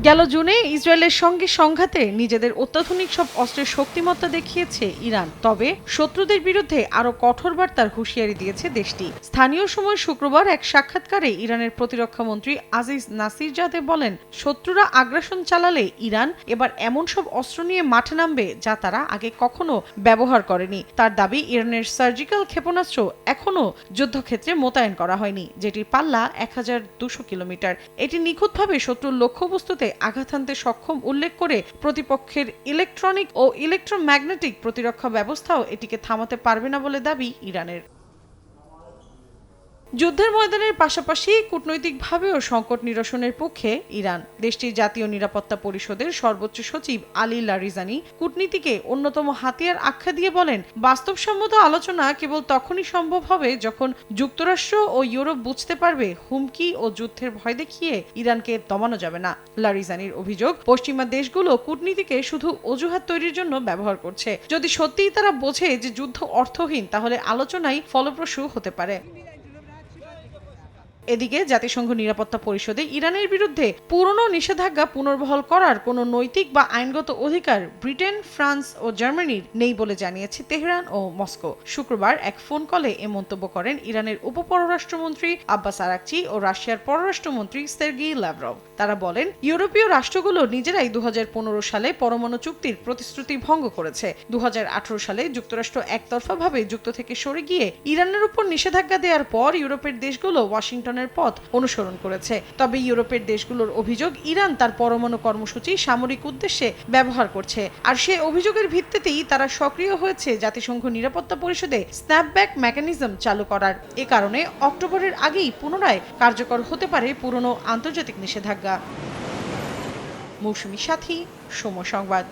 গেল জুনে ইসরায়েলের সঙ্গে সংঘাতে নিজেদের অত্যাধুনিক সব অস্ত্রের শক্তিমত্তা দেখিয়েছে ইরান। তবে শত্রুদের বিরুদ্ধে আরও কঠোর বার্তার হুঁশিয়ারি দিয়েছে দেশটি। স্থানীয় সময় শুক্রবার এক সাক্ষাৎকারে ইরানের প্রতিরক্ষা মন্ত্রী আজিজ নাসিরজাদে বলেন, শত্রুরা আগ্রাসন চালালে ইরান এবার এমন সব অস্ত্র নিয়ে মাঠে নামবে যা তারা আগে কখনো ব্যবহার করেনি। তার দাবি, ইরানের সার্জিক্যাল ক্ষেপণাস্ত্র এখনও যুদ্ধক্ষেত্রে মোতায়েন করা হয়নি, যেটির পাল্লা 1200 কিলোমিটার। এটি নিখুঁতভাবে শত্রুর লক্ষ্যবস্তুতে আঘাত হানতে সক্ষম উল্লেখ করে প্রতিপক্ষের ইলেকট্রনিক ও ইলেকট্রোম্যাগনেটিক প্রতিরক্ষা ব্যবস্থাও এটিকে থামাতে পারবে না বলে দাবি ইরানের। যুদ্ধের ময়দানের পাশাপাশি কূটনৈতিকভাবেও সংকট নিরসনের পক্ষে ইরান। দেশটির জাতীয় নিরাপত্তা পরিষদের সর্বোচ্চ সচিব আলী লারিজানি কূটনীতিকে অন্যতম হাতিয়ার আখ্যা দিয়ে বলেন, বাস্তবসম্মত আলোচনা কেবল তখনই সম্ভব হবে যখন যুক্তরাষ্ট্র ও ইউরোপ বুঝতে পারবে হুমকি ও যুদ্ধের ভয় দেখিয়ে ইরানকে দমানো যাবে না। লারিজানির অভিযোগ, পশ্চিমা দেশগুলো কূটনীতিকে শুধু অজুহাত তৈরির জন্য ব্যবহার করছে। যদি সত্যিই তারা বোঝে যে যুদ্ধ অর্থহীন, তাহলে আলোচনাই ফলপ্রসূ হতে পারে। এদিকে জাতিসংঘ নিরাপত্তা পরিষদে ইরানের বিরুদ্ধে পুরনো নিষেধাজ্ঞা পুনর্বহাল করার কোনো নৈতিক বা আইনগত অধিকার ব্রিটেন, ফ্রান্স ও জার্মানির নেই বলে জানিয়েছে তেহরান ও মস্কো। শুক্রবার এক ফোন কলে এ মন্তব্য করেন ইরানের উপপররাষ্ট্রমন্ত্রী আব্বাস আরাকচি ও রাশিয়ার পররাষ্ট্রমন্ত্রী সের্গেই লাভরভ। তারা বলেন, ইউরোপীয় রাষ্ট্রগুলো নিজেরাই 2015 সালে পরমাণু চুক্তির প্রতিশ্রুতি ভঙ্গ করেছে। 2018 সালে যুক্তরাষ্ট্র একতরফাভাবে যুক্ত থেকে সরে গিয়ে ইরানের উপর নিষেধাজ্ঞা দেওয়ার পর ইউরোপের দেশগুলো ওয়াশিংটনের পথ অনুসরণ করেছে। তবে ইউরোপের দেশগুলোর অভিযোগ, ইরান তার পরমাণু কর্মসূচি সামরিক উদ্দেশ্যে ব্যবহার করছে। আর সে অভিযোগের ভিত্তিতেই তারা সক্রিয় হয়েছে জাতিসংঘ নিরাপত্তা পরিষদে স্ন্যাপব্যাক মেকানিজম চালু করার। এ কারণে অক্টোবরের আগেই পুনরায় কার্যকর হতে পারে পুরনো আন্তর্জাতিক নিষেধাজ্ঞা। মৌসুমী সাথী, সময় সংবাদ।